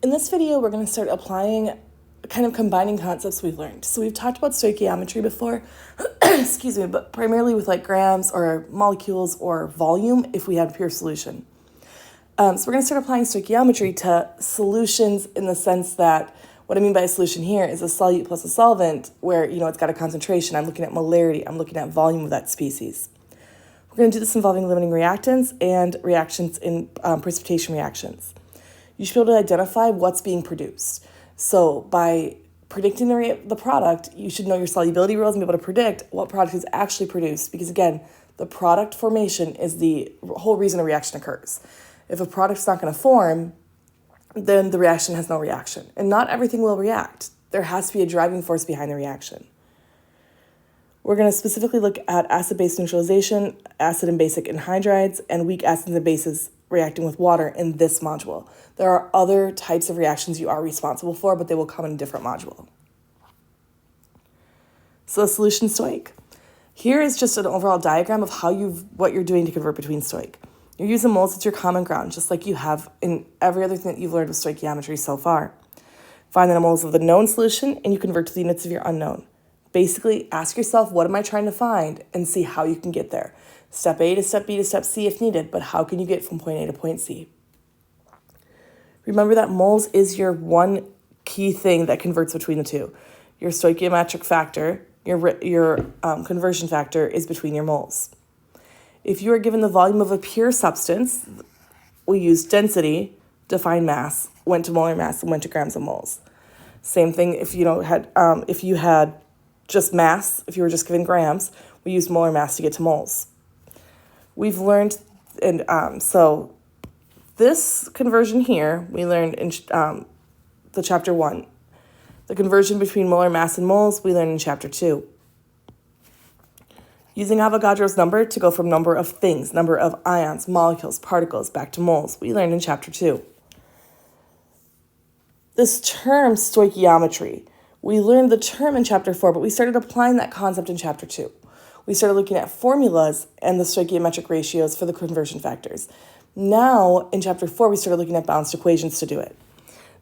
In this video, we're going to start applying, kind of combining concepts we've learned. So we've talked about stoichiometry before, excuse me, but primarily with like grams or molecules or volume if we had a pure solution. So we're going to start applying stoichiometry to solutions in the sense that what I mean by a solution here is a solute plus a solvent where, it's got a concentration. I'm looking at molarity. I'm looking at volume of that species. We're going to do this involving limiting reactants and reactions in precipitation reactions. You should be able to identify what's being produced. So by predicting the product, you should know your solubility rules and be able to predict what product is actually produced. Because again, the product formation is the whole reason a reaction occurs. If a product's not going to form, then the reaction has no reaction. And not everything will react. There has to be a driving force behind the reaction. We're going to specifically look at acid-base neutralization, acid and basic anhydrides, and weak acids and bases reacting with water in this module. There are other types of reactions you are responsible for, but they will come in a different module. So the solution stoic. Here is just an overall diagram of what you're doing to convert between stoic. You're using moles as your common ground, just like you have in every other thing that you've learned with stoichiometry so far. Find the moles of the known solution, and you convert to the units of your unknown. Basically, ask yourself, what am I trying to find, and see how you can get there. Step A to step B to step C if needed, but how can you get from point A to point C? Remember that moles is your one key thing that converts between the two. Your stoichiometric factor, your conversion factor is between your moles. If you are given the volume of a pure substance, we use density to find mass, went to molar mass, and went to grams of moles. Same thing if you had just mass, if you were just given grams, we use molar mass to get to moles. We've learned, and so this conversion here, we learned in the chapter 1. The conversion between molar mass and moles, we learned in chapter 2. Using Avogadro's number to go from number of things, number of ions, molecules, particles, back to moles, we learned in chapter 2. This term, stoichiometry, we learned the term in chapter 4, but we started applying that concept in chapter 2. We started looking at formulas and the stoichiometric ratios for the conversion factors. Now, in chapter 4, we started looking at balanced equations to do it.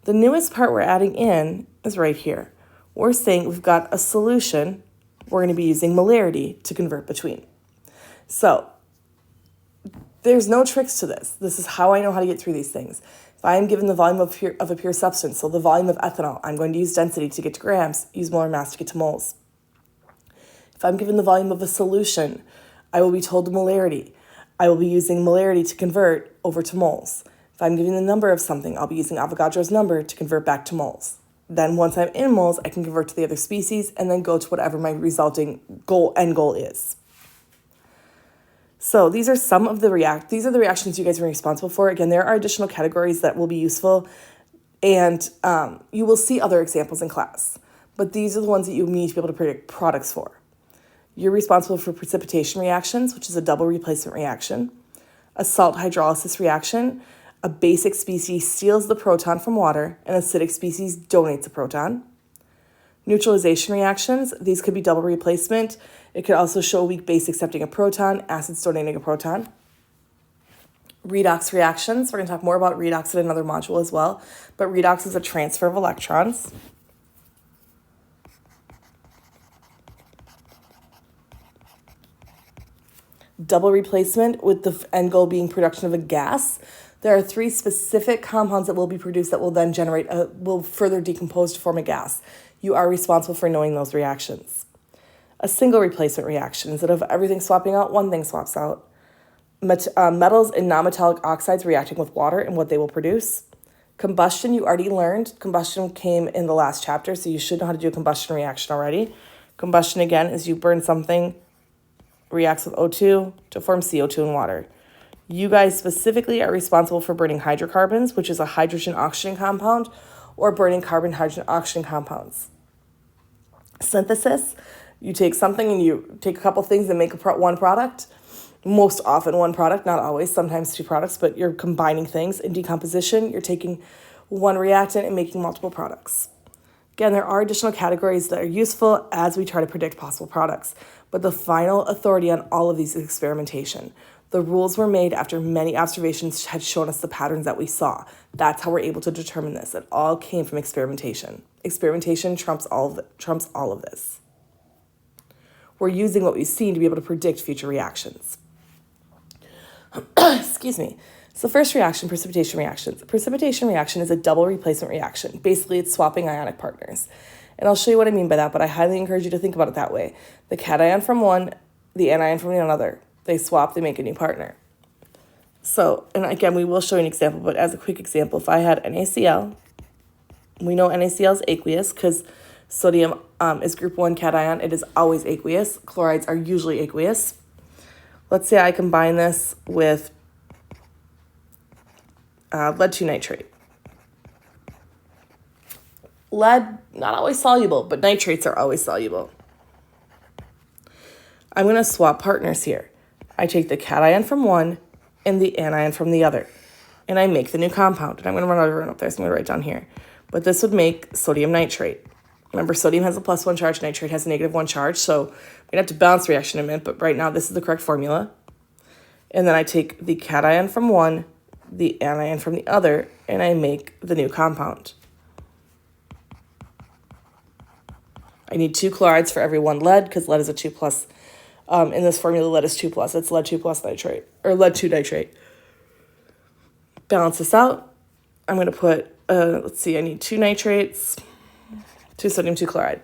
The newest part we're adding in is right here. We're saying we've got a solution. We're going to be using molarity to convert between. So, there's no tricks to this. This is how I know how to get through these things. If I am given the volume of a pure substance, so the volume of ethanol, I'm going to use density to get to grams, use molar mass to get to moles. If I'm given the volume of a solution, I will be told the molarity. I will be using molarity to convert over to moles. If I'm given the number of something, I'll be using Avogadro's number to convert back to moles. Then once I'm in moles, I can convert to the other species and then go to whatever my resulting end goal is. So these are some of the reactions you guys are responsible for. Again, there are additional categories that will be useful, and you will see other examples in class. But these are the ones that you need to be able to predict products for. You're responsible for precipitation reactions, which is a double replacement reaction. A salt hydrolysis reaction, a basic species steals the proton from water, and acidic species donates a proton. Neutralization reactions, these could be double replacement. It could also show a weak base accepting a proton, acids donating a proton. Redox reactions, we're going to talk more about redox in another module as well, but redox is a transfer of electrons. Double replacement with the end goal being production of a gas. There are 3 specific compounds that will be produced that will then will further decompose to form a gas. You are responsible for knowing those reactions. A single replacement reaction. Instead of everything swapping out, one thing swaps out. Metals and non-metallic oxides reacting with water and what they will produce. Combustion, you already learned. Combustion came in the last chapter, so you should know how to do a combustion reaction already. Combustion, again, is you burn something, reacts with O2 to form CO2 and water. You guys specifically are responsible for burning hydrocarbons, which is a hydrogen-oxygen compound, or burning carbon-hydrogen-oxygen compounds. Synthesis, you take something and you take a couple things and make one product. Most often one product, not always, sometimes 2 products, but you're combining things. In decomposition, you're taking one reactant and making multiple products. Again, there are additional categories that are useful as we try to predict possible products, but the final authority on all of these is experimentation. The rules were made after many observations had shown us the patterns that we saw. That's how we're able to determine this. It all came from experimentation. Experimentation trumps all of this. We're using what we've seen to be able to predict future reactions. Excuse me. So first reaction, precipitation reactions. A precipitation reaction is a double replacement reaction. Basically, it's swapping ionic partners. And I'll show you what I mean by that, but I highly encourage you to think about it that way. The cation from one, the anion from another. They swap, they make a new partner. So, and again, we will show you an example, but as a quick example, if I had NaCl, we know NaCl is aqueous because sodium is group 1 cation. It is always aqueous. Chlorides are usually aqueous. Let's say I combine this with lead 2 nitrate. Lead, not always soluble, but nitrates are always soluble. I'm going to swap partners here. I take the cation from one and the anion from the other, and I make the new compound. And I'm going to run everyone up there, so I'm going to write down here. But this would make sodium nitrate. Remember, sodium has a +1 charge, nitrate has a -1 charge, so we're going to have to balance the reaction in a minute, but right now this is the correct formula. And then I take the cation from one, the anion from the other, and I make the new compound. I need 2 chlorides for every 1 lead, because lead is a 2+. In this formula, lead is 2+. It's lead 2+ nitrate, or lead 2 nitrate. Balance this out. I'm going to put, let's see, I need 2 nitrates, 2 sodium, 2 chloride.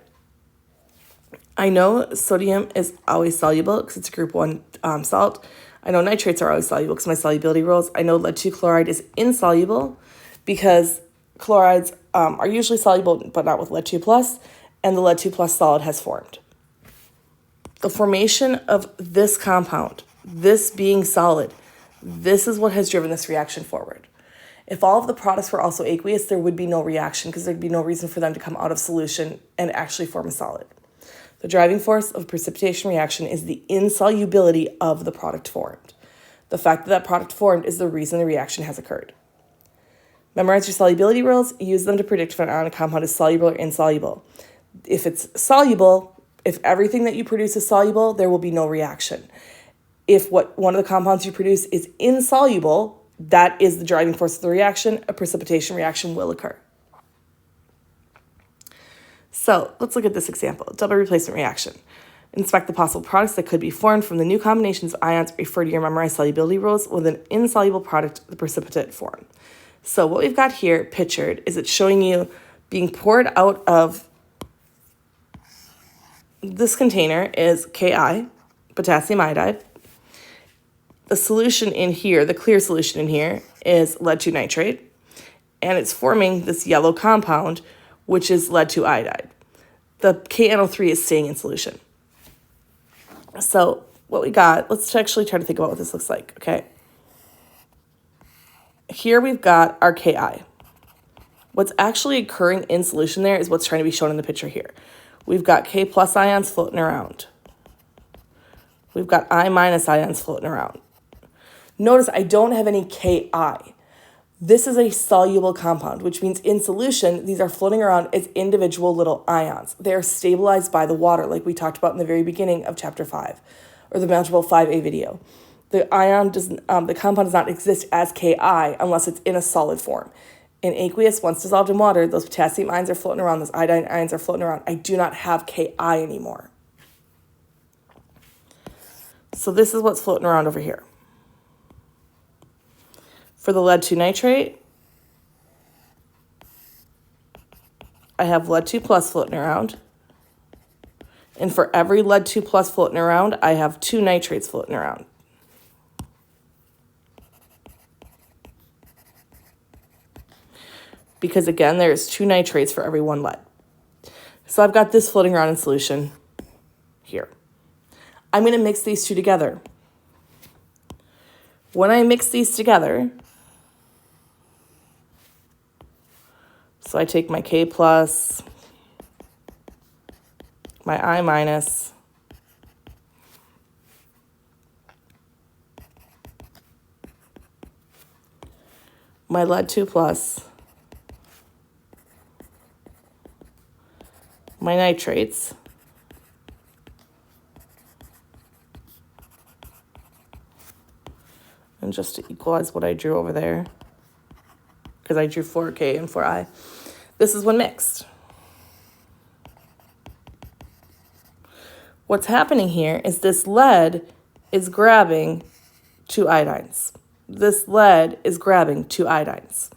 I know sodium is always soluble because it's a group 1 salt. I know nitrates are always soluble because my solubility rules. I know lead 2 chloride is insoluble because chlorides are usually soluble, but not with lead 2+, and the lead 2+ solid has formed. The formation of this compound, this being solid, this is what has driven this reaction forward. If all of the products were also aqueous, there would be no reaction because there'd be no reason for them to come out of solution and actually form a solid. The driving force of precipitation reaction is the insolubility of the product formed. The fact that that product formed is the reason the reaction has occurred. Memorize your solubility rules, use them to predict if an ionic compound is soluble or insoluble. If it's soluble, if everything that you produce is soluble, there will be no reaction. If one of the compounds you produce is insoluble, that is the driving force of the reaction. A precipitation reaction will occur. So let's look at this example, double replacement reaction. Inspect the possible products that could be formed from the new combinations of ions. Refer to your memorized solubility rules with an insoluble product, the precipitate form. So what we've got here pictured is it's showing you being poured out of this container is Ki, potassium iodide. The solution in here, the clear solution in here, is lead 2 nitrate, and it's forming this yellow compound, which is lead 2 iodide. The KNO3 is staying in solution. So what we got, let's actually try to think about what this looks like, okay? Here we've got our Ki. What's actually occurring in solution there is what's trying to be shown in the picture here. We've got K+ ions floating around. We've got I- ions floating around. Notice I don't have any Ki. This is a soluble compound, which means in solution, these are floating around as individual little ions. They are stabilized by the water, like we talked about in the very beginning of chapter 5, or the Manageable 5a video. The compound does not exist as Ki unless it's in a solid form. In aqueous, once dissolved in water, those potassium ions are floating around, those iodine ions are floating around. I do not have Ki anymore. So this is what's floating around over here. For the lead 2 nitrate, I have lead 2+ floating around. And for every lead 2+ floating around, I have 2 nitrates floating around. Because again, there's 2 nitrates for every 1 lead. So I've got this floating around in solution here. I'm going to mix these two together. When I mix these together, so I take my K+, my I-, my lead 2+, my nitrates, And just to equalize what I drew over there, because I drew 4K and 4I, this is when mixed. What's happening here is this lead is grabbing 2 iodines. This lead is grabbing 2 iodines.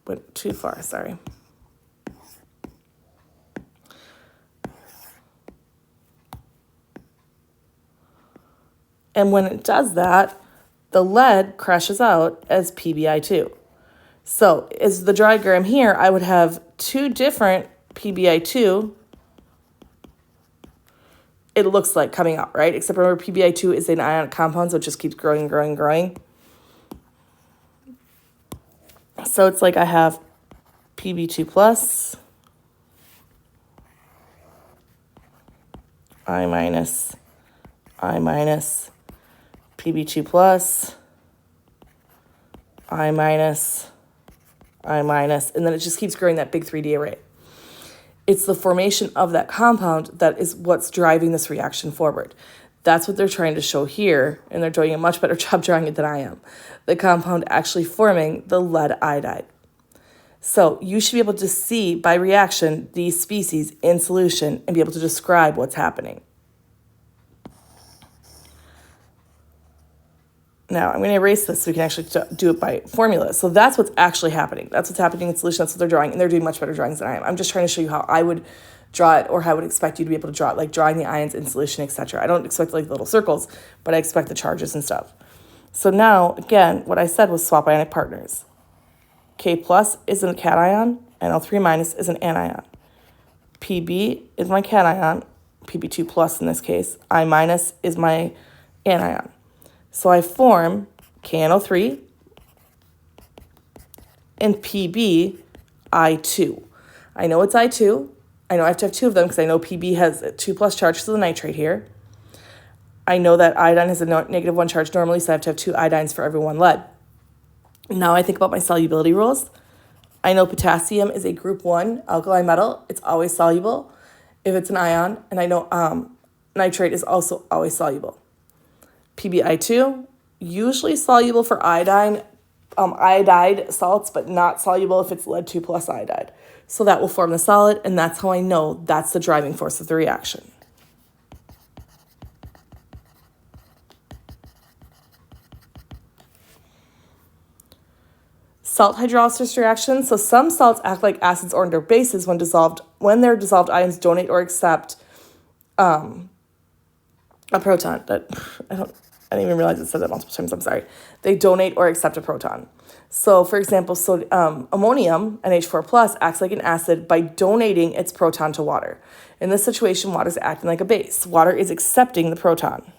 Went too far, sorry. And when it does that, the lead crashes out as PbI2. So as the diagram here, I would have 2 different PbI2, it looks like, coming out, right? Except remember, PbI2 is an ionic compound, so it just keeps growing and growing and growing. So it's like I have Pb2 plus, I minus, Pb2 plus, I minus, and then it just keeps growing that big 3D array. It's the formation of that compound that is what's driving this reaction forward. That's what they're trying to show here, and they're doing a much better job drawing it than I am. The compound actually forming the lead iodide. So you should be able to see by reaction these species in solution and be able to describe what's happening. Now, I'm going to erase this so we can actually do it by formula. So that's what's actually happening. That's what's happening in solution. That's what they're drawing, and they're doing much better drawings than I am. I'm just trying to show you how I would draw it, or how I would expect you to be able to draw it, like drawing the ions in solution, etc. I don't expect like little circles, but I expect the charges and stuff. So now, again, what I said was swap ionic partners. K plus is a cation, and L3 minus is an anion. Pb is my cation, Pb2 plus in this case. I minus is my anion. So I form KNO3 and PbI2. I know it's I2. I know I have to have 2 of them because I know Pb has a 2 plus charge to the nitrate here. I know that iodine has a -1 charge normally, so I have to have 2 iodines for every 1 lead. Now I think about my solubility rules. I know potassium is a group 1 alkali metal. It's always soluble if it's an ion. And I know nitrate is also always soluble. PbI2, usually soluble for iodide salts, but not soluble if it's lead 2 plus iodide. So that will form the solid, and that's how I know that's the driving force of the reaction. Salt hydrolysis reaction. So some salts act like acids or their bases when dissolved. When their dissolved ions donate or accept a proton. I didn't even realize it said that multiple times. I'm sorry. They donate or accept a proton. So, for example, ammonium, NH4 plus, acts like an acid by donating its proton to water. In this situation, water is acting like a base. Water is accepting the proton.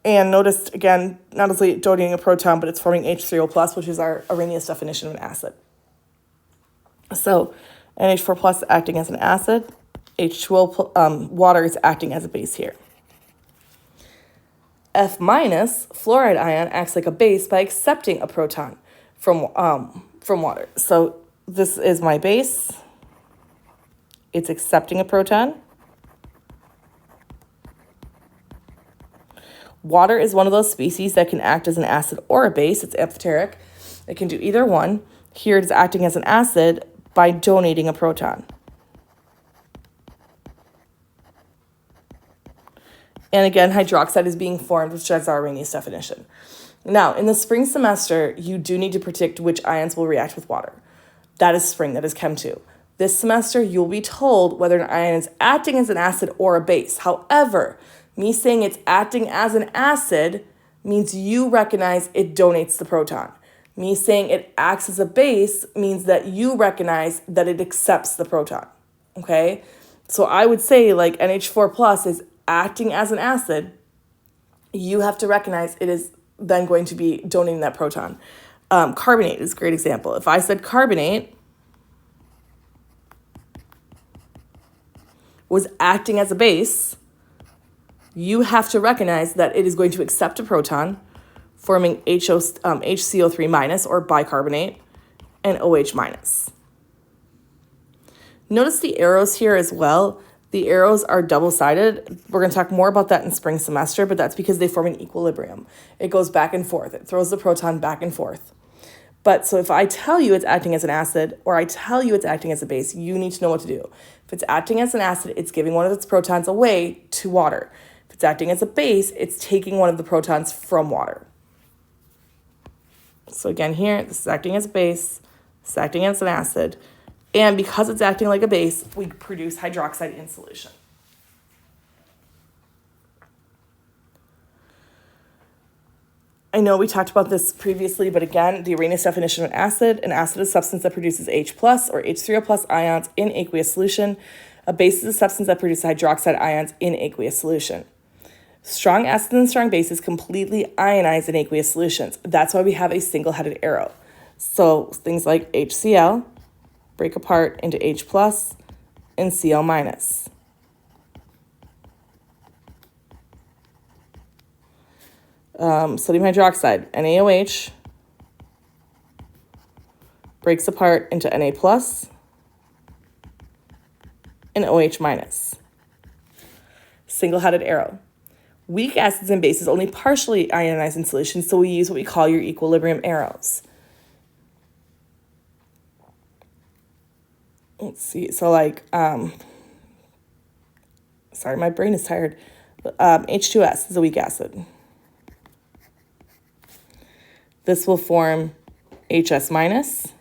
And notice, again, not only donating a proton, but it's forming H3O plus, which is our Arrhenius definition of an acid. So NH4 plus acting as an acid, H2O, water is acting as a base here. F minus, fluoride ion, acts like a base by accepting a proton from water. So this is my base. It's accepting a proton. Water is one of those species that can act as an acid or a base. It's amphoteric. It can do either one. Here it is acting as an acid by donating a proton. And again, hydroxide is being formed, which is our Arrhenius definition. Now, in the spring semester, you do need to predict which ions will react with water. That is spring, that is Chem 2. This semester, you'll be told whether an ion is acting as an acid or a base. However, me saying it's acting as an acid means you recognize it donates the proton. Me saying it acts as a base means that you recognize that it accepts the proton, okay? So I would say like NH4 plus is acting as an acid. You have to recognize it is then going to be donating that proton. Carbonate is a great example. If I said carbonate was acting as a base, you have to recognize that it is going to accept a proton, forming HCO3 minus or bicarbonate, and OH minus. Notice the arrows here as well. The arrows are double-sided. We're going to talk more about that in spring semester, but that's because they form an equilibrium. It goes back and forth. It throws the proton back and forth. But so if I tell you it's acting as an acid or I tell you it's acting as a base, you need to know what to do. If it's acting as an acid, it's giving one of its protons away to water. If it's acting as a base, it's taking one of the protons from water. So again here, this is acting as a base, this is acting as an acid. And because it's acting like a base, we produce hydroxide in solution. I know we talked about this previously, but again, the Arrhenius definition of an acid is a substance that produces H plus or H3O plus ions in aqueous solution. A base is a substance that produces hydroxide ions in aqueous solution. Strong acids and strong bases completely ionize in aqueous solutions. That's why we have a single-headed arrow. So things like HCl break apart into H plus and Cl minus. Sodium hydroxide, NaOH, breaks apart into Na plus and OH minus. Single-headed arrow. Weak acids and bases only partially ionize in solution, so we use what we call your equilibrium arrows. Let's see, so like, sorry, my brain is tired. H2S is a weak acid. This will form HS minus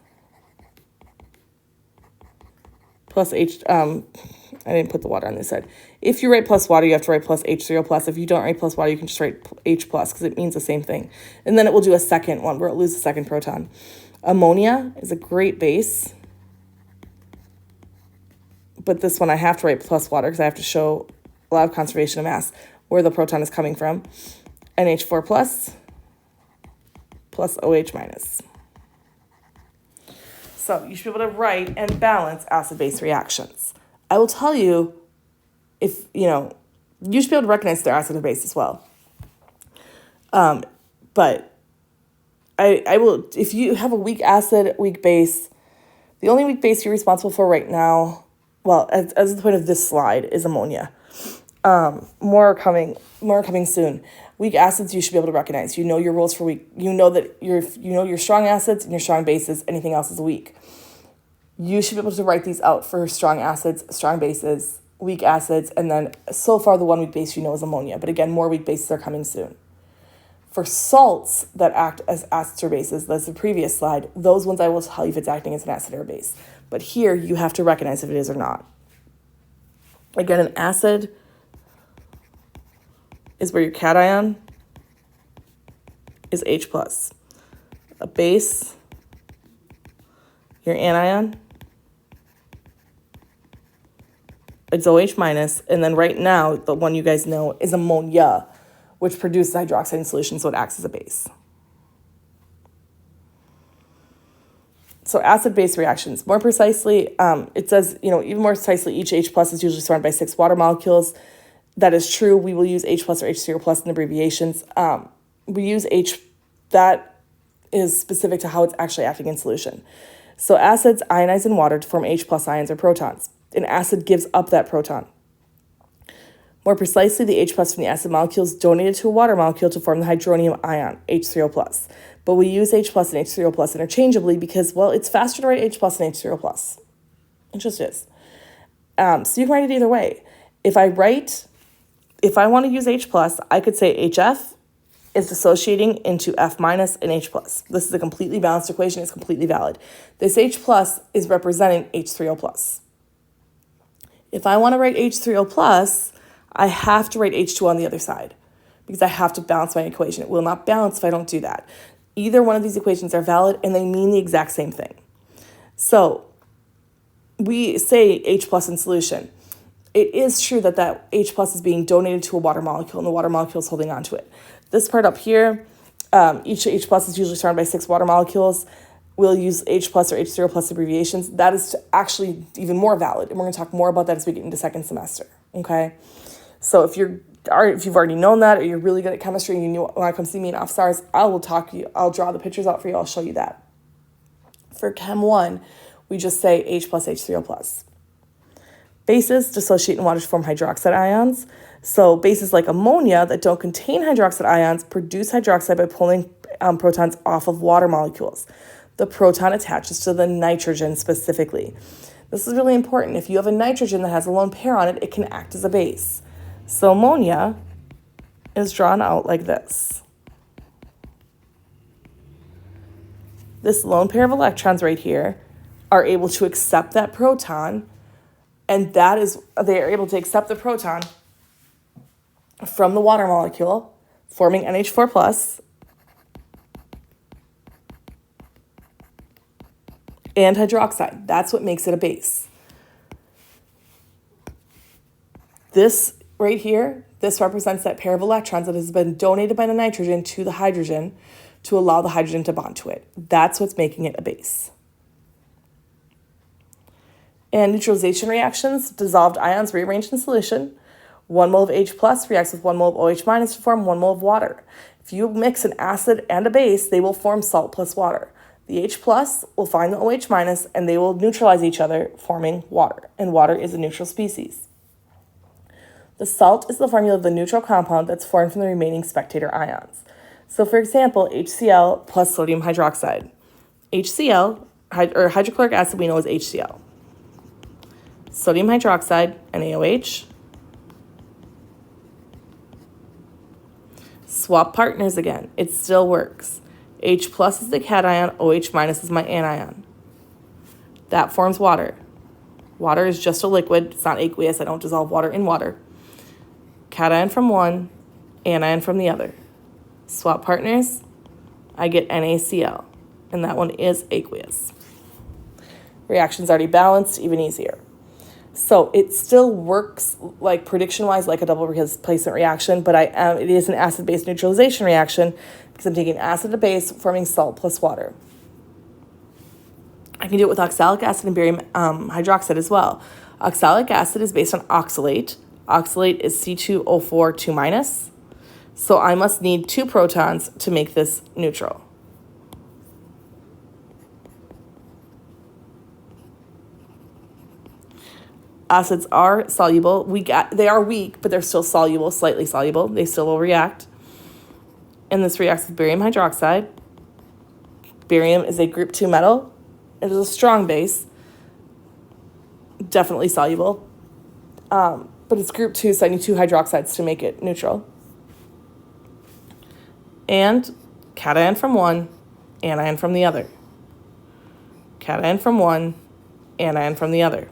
plus H, I didn't put the water on this side. If you write plus water, you have to write plus H3O plus. If you don't write plus water, you can just write H plus because it means the same thing. And then it will do a second one where it loses a second proton. Ammonia is a great base. But this one I have to write plus water because I have to show a lot of conservation of mass where the proton is coming from. NH4 plus OH minus. So you should be able to write and balance acid-base reactions. I will tell you if, you should be able to recognize their acid or base as well. But I will, if you have a weak acid, weak base, the only weak base you're responsible for right now, well, as the point of this slide, is ammonia. More coming soon. Weak acids you should be able to recognize. You know your rules for weak. You know that your strong acids and your strong bases. Anything else is weak. You should be able to write these out for strong acids, strong bases, weak acids, and then so far the one weak base you know is ammonia. But again, more weak bases are coming soon. For salts that act as acids or bases, that's the previous slide, those ones I will tell you if it's acting as an acid or a base. But here you have to recognize if it is or not. Again, an acid is where your cation is H plus. A base, your anion, it's OH minus, and then right now, the one you guys know is ammonia, which produces hydroxide in solution, so it acts as a base. So acid-base reactions. More precisely, it says, even more precisely, each H plus is usually surrounded by 6 water molecules. That is true. We will use H plus or H0 plus in abbreviations. We use H, that is specific to how it's actually acting in solution. So acids ionize in water to form H plus ions or protons. An acid gives up that proton. More precisely, the H plus from the acid molecule is donated to a water molecule to form the hydronium ion, H3O plus. But we use H plus and H3O plus interchangeably because, well, it's faster to write H plus and H3O plus. It just is. So you can write it either way. If I want to use H plus, I could say HF is dissociating into F minus and H plus. This is a completely balanced equation. It's completely valid. This H plus is representing H3O plus. If I want to write H3O plus, I have to write H2 on the other side because I have to balance my equation. It will not balance if I don't do that. Either one of these equations are valid and they mean the exact same thing. So we say H plus in solution. It is true that H plus is being donated to a water molecule and the water molecule is holding on to it. This part up here, each H plus is usually surrounded by 6 water molecules. we'll use H plus or H0 plus abbreviations. That is actually even more valid. And we're going to talk more about that as we get into second semester. Okay. So if you've already known that, or you're really good at chemistry and you want to come see me in off stars, I'll draw the pictures out for you. I'll show you that. For Chem 1, we just say H plus H3O plus. Bases dissociate in water to form hydroxide ions. So bases like ammonia that don't contain hydroxide ions produce hydroxide by pulling protons off of water molecules. The proton attaches to the nitrogen specifically. This is really important. If you have a nitrogen that has a lone pair on it, it can act as a base. So ammonia is drawn out like this. This lone pair of electrons right here are able to accept that proton, and they are able to accept the proton from the water molecule, forming NH4 plus and hydroxide. That's what makes it a base. This right here, this represents that pair of electrons that has been donated by the nitrogen to the hydrogen to allow the hydrogen to bond to it. That's what's making it a base. And neutralization reactions, dissolved ions rearranged in solution. 1 mole of H plus reacts with 1 mole of OH minus to form 1 mole of water. If you mix an acid and a base, they will form salt plus water. The H plus will find the OH minus and they will neutralize each other, forming water. And water is a neutral species. The salt is the formula of the neutral compound that's formed from the remaining spectator ions. So for example, HCl plus sodium hydroxide. HCl, or hydrochloric acid, we know as HCl. Sodium hydroxide, NaOH. Swap partners again. It still works. H plus is the cation, OH minus is my anion. That forms water. Water is just a liquid. It's not aqueous. I don't dissolve water in water. Cation from one, anion from the other. Swap partners, I get NaCl, and that one is aqueous. Reaction's already balanced, even easier. So it still works like prediction-wise like a double replacement reaction, but it is an acid-base neutralization reaction because I'm taking acid to base forming salt plus water. I can do it with oxalic acid and barium hydroxide as well. Oxalic acid is based on oxalate. Oxalate is C2O4 2 minus. So I must need 2 protons to make this neutral. Acids are soluble. They are weak, but they're still soluble, slightly soluble. They still will react. And this reacts with barium hydroxide. Barium is a group 2 metal. It is a strong base. Definitely soluble. But it's group 2, so I need 2 hydroxides to make it neutral. And cation from one, anion from the other. Cation from one, anion from the other.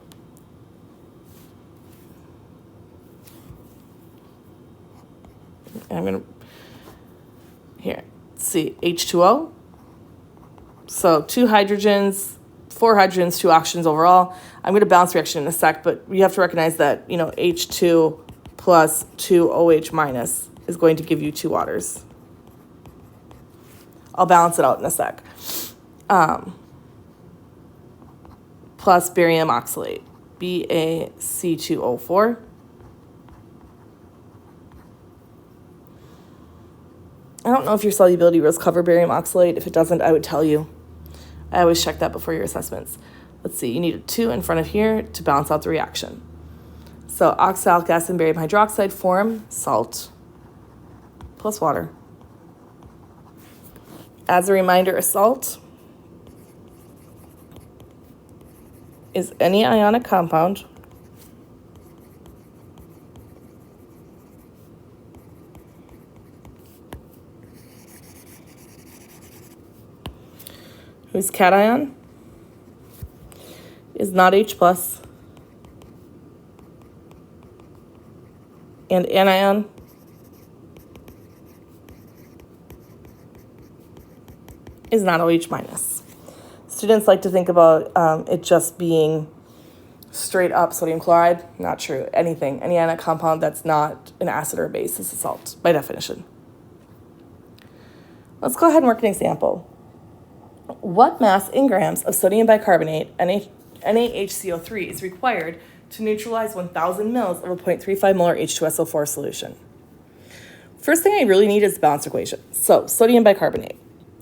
I'm going to, see, H2O. So 2 hydrogens, 4 hydrogens, 2 oxygens overall. I'm going to balance reaction in a sec, but you have to recognize that, H2 plus 2 OH minus is going to give you 2 waters. I'll balance it out in a sec. Plus barium oxalate, BaC2O4. I don't know if your solubility rules cover barium oxalate. If it doesn't, I would tell you. I always check that before your assessments. Let's see, you need a 2 in front of here to balance out the reaction. So oxalic acid and barium hydroxide form salt plus water. As a reminder, a salt is any ionic compound whose cation is not H plus and anion is not OH minus. Students like to think about it just being straight up sodium chloride. Not true. Any ionic compound that's not an acid or a base is a salt by definition. Let's go ahead and work an example. What mass in grams of sodium bicarbonate, NaHCO3, is required to neutralize 1,000 mils of a 0.35 molar H2SO4 solution? First thing I really need is the balance equation. So sodium bicarbonate.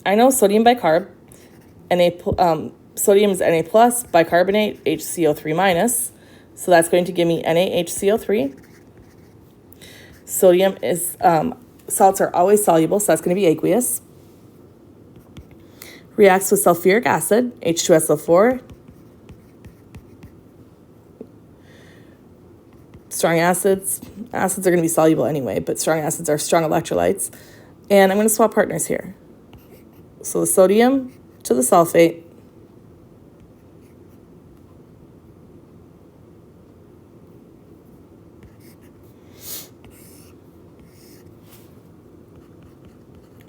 I know sodium bicarb, sodium is Na plus, bicarbonate, HCO3 minus. So that's going to give me NaHCO3. Sodium is, salts are always soluble, so that's going to be aqueous. Reacts with sulfuric acid, H2SO4. Strong acids are going to be soluble anyway, but strong acids are strong electrolytes. And I'm going to swap partners here. So the sodium to the sulfate.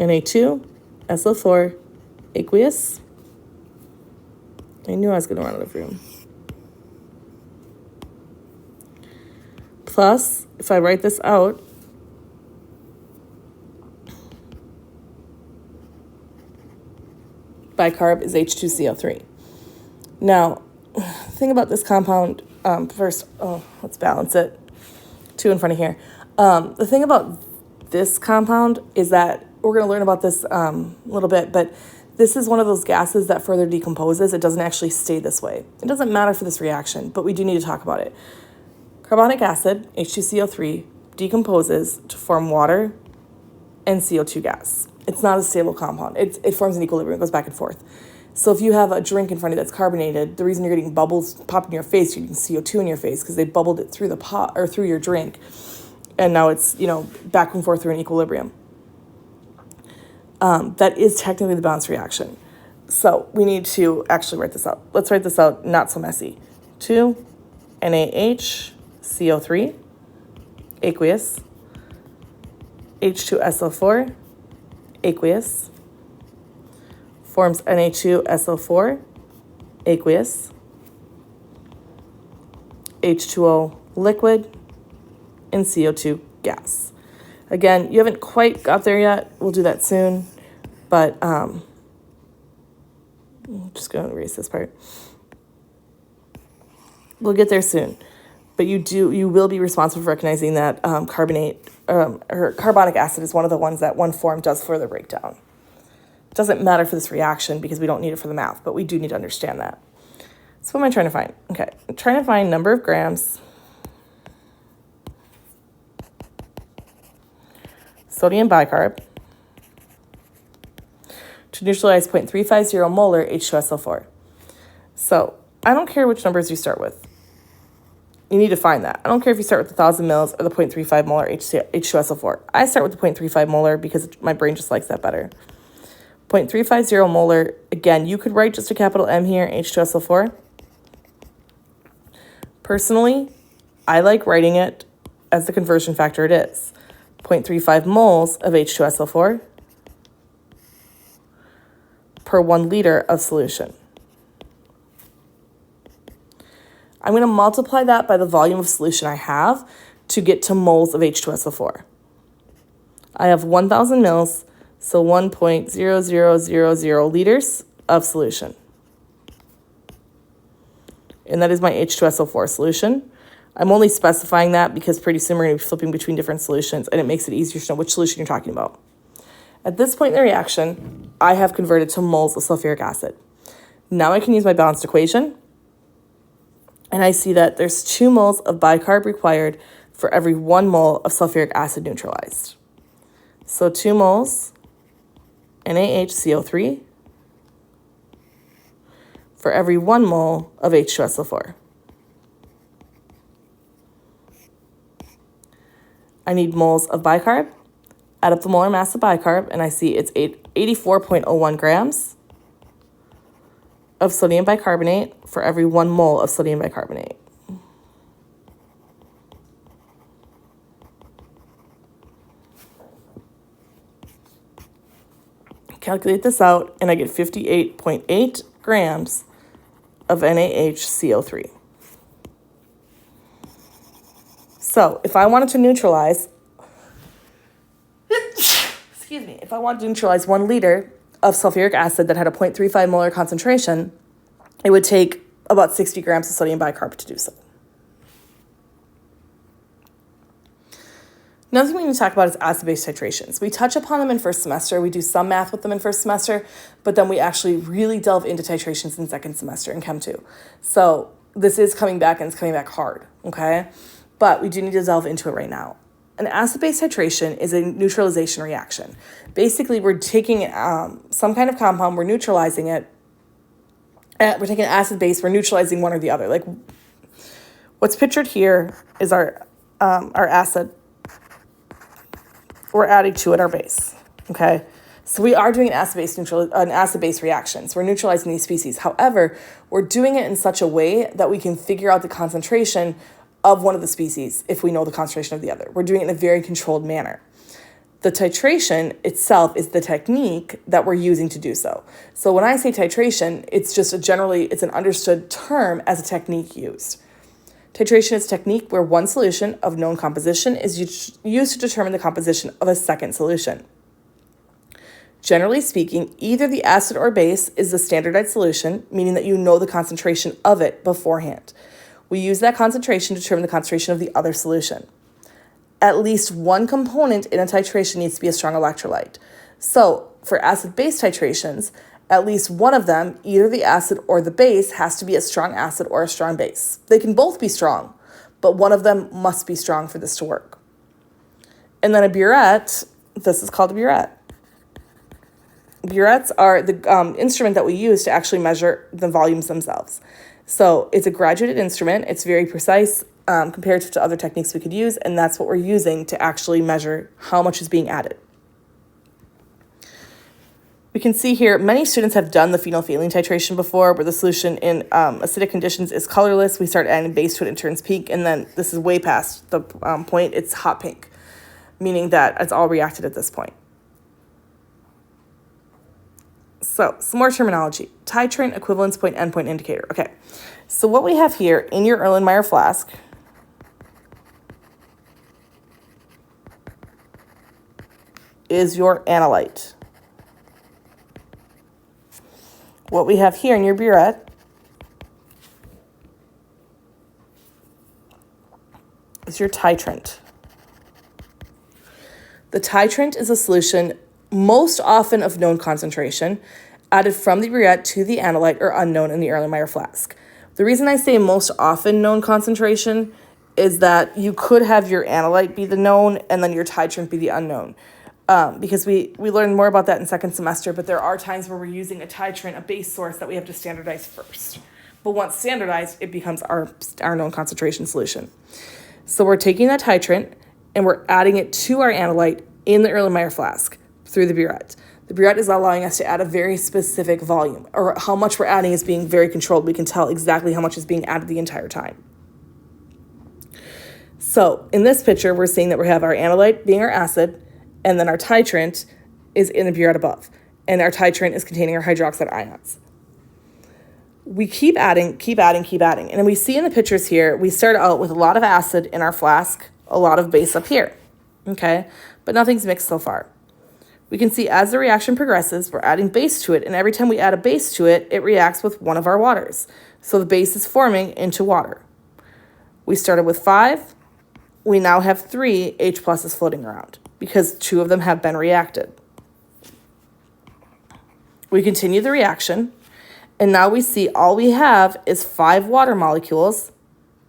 Na2SO4, aqueous. I knew I was going to run out of room. Plus, if I write this out, bicarb is H2CO3. Now, the thing about this compound, first, let's balance it. 2 in front of here. The thing about this compound is that we're going to learn about this a little bit, but this is one of those gases that further decomposes. It doesn't actually stay this way. It doesn't matter for this reaction, but we do need to talk about it. Carbonic acid, H2CO3, decomposes to form water and CO2 gas. It's not a stable compound. It forms an equilibrium, it goes back and forth. So if you have a drink in front of you that's carbonated, the reason you're getting bubbles popped in your face, you're getting CO2 in your face because they bubbled it through the pot or through your drink. And now it's, back and forth through an equilibrium. That is technically the balance reaction. So we need to actually write this out. Let's write this out not so messy. 2 NaHCO3, aqueous, H2SO4, aqueous, forms Na2SO4, aqueous, H2O liquid, and CO2 gas. Again, you haven't quite got there yet. We'll do that soon, but I'm just going to erase this part. We'll get there soon, but you will be responsible for recognizing that carbonic acid is one of the ones that one form does further break down. It doesn't matter for this reaction because we don't need it for the math, but we do need to understand that. So what am I trying to find? Okay, I'm trying to find number of grams. Sodium bicarb to neutralize 0.350 molar H2SO4. So I don't care which numbers you start with. You need to find that. I don't care if you start with the 1,000 mils or the 0.35 molar H2SO4. I start with the 0.35 molar because my brain just likes that better. 0.350 molar, again, you could write just a capital M here, H2SO4. Personally, I like writing it as the conversion factor it is. 0.35 moles of H2SO4 per 1 liter of solution. I'm going to multiply that by the volume of solution I have to get to moles of H2SO4. I have 1,000 mils, so 1.0000 liters of solution. And that is my H2SO4 solution. I'm only specifying that because pretty soon we're going to be flipping between different solutions, and it makes it easier to know which solution you're talking about. At this point in the reaction, I have converted to moles of sulfuric acid. Now I can use my balanced equation, and I see that there's 2 moles of bicarb required for every 1 mole of sulfuric acid neutralized. So 2 moles NaHCO3 for every 1 mole of H2SO4. I need moles of bicarb. Add up the molar mass of bicarb, and I see it's 84.01 grams of sodium bicarbonate for every 1 mole of sodium bicarbonate. Calculate this out, and I get 58.8 grams of NaHCO3. So if I wanted to neutralize, if I wanted to neutralize 1 liter of sulfuric acid that had a 0.35 molar concentration, it would take about 60 grams of sodium bicarbonate to do so. Another thing we need to talk about is acid-base titrations. We touch upon them in first semester. We do some math with them in first semester, but then we actually really delve into titrations in second semester in Chem 2. So this is coming back, and it's coming back hard, okay? But we do need to delve into it right now. An acid-base titration is a neutralization reaction. Basically, we're taking some kind of compound, we're neutralizing it. We're taking an acid base, we're neutralizing one or the other. Like what's pictured here is our acid. We're adding to it our base, okay? So we are doing an acid-base reaction. So we're neutralizing these species. However, we're doing it in such a way that we can figure out the concentration of one of the species if we know the concentration of the other. We're doing it in a very controlled manner. The titration itself is the technique that we're using to do so. So when I say titration, it's just it's an understood term as a technique used. Titration is a technique where one solution of known composition is used to determine the composition of a second solution. Generally speaking, either the acid or base is the standardized solution, meaning that you know the concentration of it beforehand. We use that concentration to determine the concentration of the other solution. At least one component in a titration needs to be a strong electrolyte. So for acid-base titrations, at least one of them, either the acid or the base, has to be a strong acid or a strong base. They can both be strong, but one of them must be strong for this to work. And then a burette, this is called a burette. Burettes are the instrument that we use to actually measure the volumes themselves. So it's a graduated instrument. It's very precise compared to other techniques we could use, and that's what we're using to actually measure how much is being added. We can see here, many students have done the phenolphthalein titration before, where the solution in acidic conditions is colorless. We start adding base to it, it turns pink, and then this is way past the point, it's hot pink, meaning that it's all reacted at this point. So, some more terminology. Titrant, equivalence point, endpoint indicator. Okay, so what we have here in your Erlenmeyer flask is your analyte. What we have here in your burette is your titrant. The titrant is a solution most often of known concentration added from the burette to the analyte or unknown in the Erlenmeyer flask. The reason I say most often known concentration is that you could have your analyte be the known and then your titrant be the unknown. Because we learned more about that in second semester, but there are times where we're using a titrant, a base source that we have to standardize first. But once standardized, it becomes our known concentration solution. So we're taking that titrant and we're adding it to our analyte in the Erlenmeyer flask through the burette. The burette is allowing us to add a very specific volume, or how much we're adding is being very controlled. We can tell exactly how much is being added the entire time. So in this picture, we're seeing that we have our analyte being our acid, and then our titrant is in the burette above. And our titrant is containing our hydroxide ions. We keep adding. And then we see in the pictures here, we start out with a lot of acid in our flask, a lot of base up here, okay? But nothing's mixed so far. We can see as the reaction progresses, we're adding base to it, and every time we add a base to it, it reacts with one of our waters. So the base is forming into water. We started with 5. We now have 3 H pluses floating around, because 2 of them have been reacted. We continue the reaction, and now we see all we have is 5 water molecules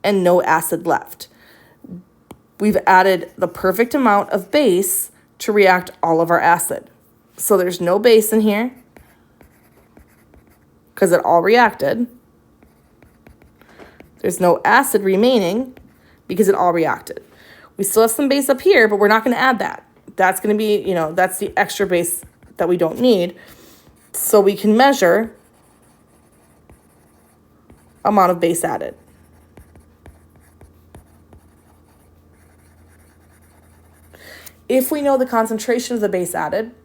and no acid left. We've added the perfect amount of base to react all of our acid. So there's no base in here because it all reacted. There's no acid remaining because it all reacted. We still have some base up here, but we're not going to add that. That's going to be, that's the extra base that we don't need. So we can measure amount of base added. If we know the concentration of the base added,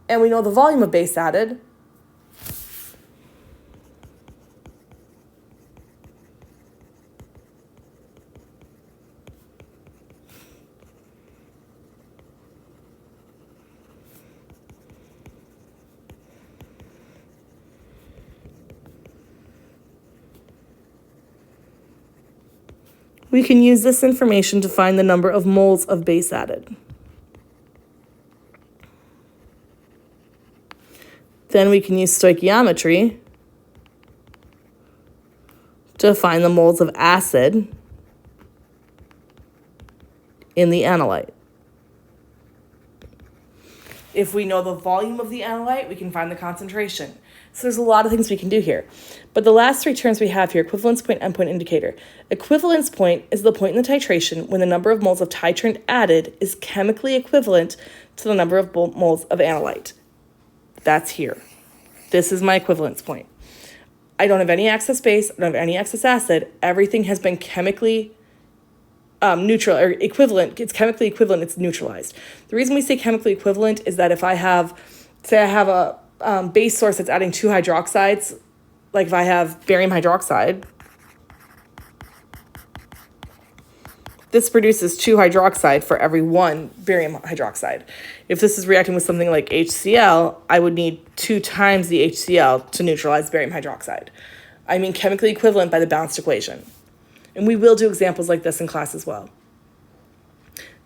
and we know the volume of base added, we can use this information to find the number of moles of base added. Then we can use stoichiometry to find the moles of acid in the analyte. If we know the volume of the analyte, we can find the concentration. So there's a lot of things we can do here. But the last three terms we have here, equivalence point, endpoint, indicator. Equivalence point is the point in the titration when the number of moles of titrant added is chemically equivalent to the number of moles of analyte. That's here. This is my equivalence point. I don't have any excess base, I don't have any excess acid. Everything has been chemically neutral or equivalent. It's chemically equivalent, it's neutralized. The reason we say chemically equivalent is that if I have, say I have a base source that's adding 2 hydroxides, like if I have barium hydroxide, this produces 2 hydroxide for every 1 barium hydroxide. If this is reacting with something like HCl, I would need 2 times the HCl to neutralize barium hydroxide. I mean chemically equivalent by the balanced equation. And we will do examples like this in class as well.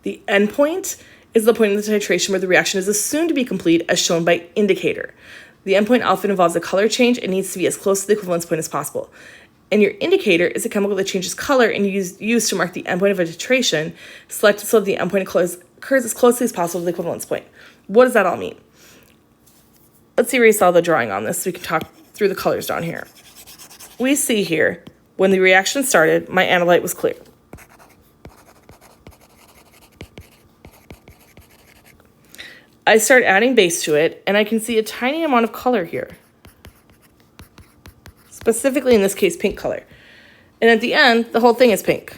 The endpoint is the point in the titration where the reaction is assumed to be complete as shown by indicator. The endpoint often involves a color change and needs to be as close to the equivalence point as possible. And your indicator is a chemical that changes color and used to mark the endpoint of a titration, selected so that the endpoint occurs as closely as possible to the equivalence point. What does that all mean? Let's erase all the drawing on this so we can talk through the colors down here. We see here, when the reaction started, my analyte was clear. I start adding base to it, and I can see a tiny amount of color here. Specifically, in this case, pink color. And at the end, the whole thing is pink.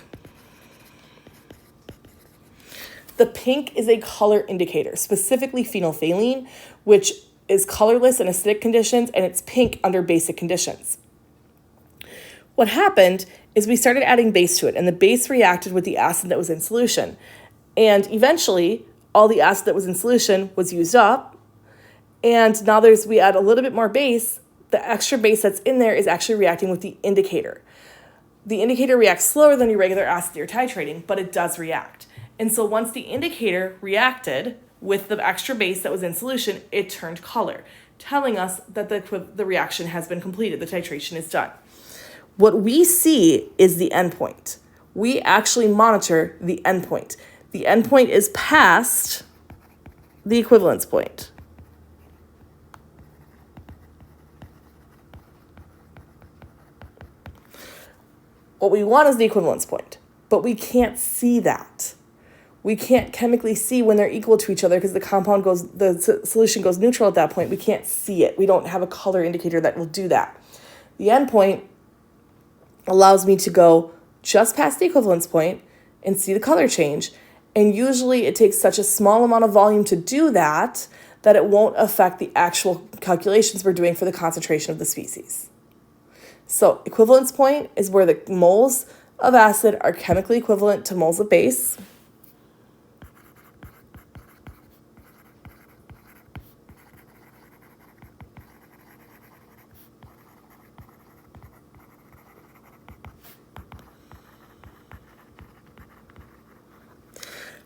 The pink is a color indicator, specifically phenolphthalein, which is colorless in acidic conditions, and it's pink under basic conditions. What happened is we started adding base to it, and the base reacted with the acid that was in solution. And eventually, all the acid that was in solution was used up, and now we add a little bit more base. The extra base that's in there is actually reacting with the indicator. The indicator reacts slower than your regular acid you're titrating, but it does react. And so once the indicator reacted with the extra base that was in solution, it turned color, telling us that the reaction has been completed, the titration is done. What we see is the endpoint. We actually monitor the endpoint. The endpoint is past the equivalence point. What we want is the equivalence point, but we can't see that. We can't chemically see when they're equal to each other because the solution goes neutral at that point. We can't see it. We don't have a color indicator that will do that. The endpoint allows me to go just past the equivalence point and see the color change. And usually it takes such a small amount of volume to do that that it won't affect the actual calculations we're doing for the concentration of the species. So equivalence point is where the moles of acid are chemically equivalent to moles of base.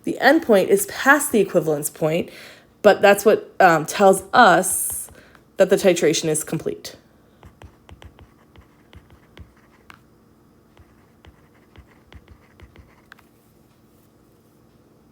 The endpoint is past the equivalence point, but that's what tells us that the titration is complete.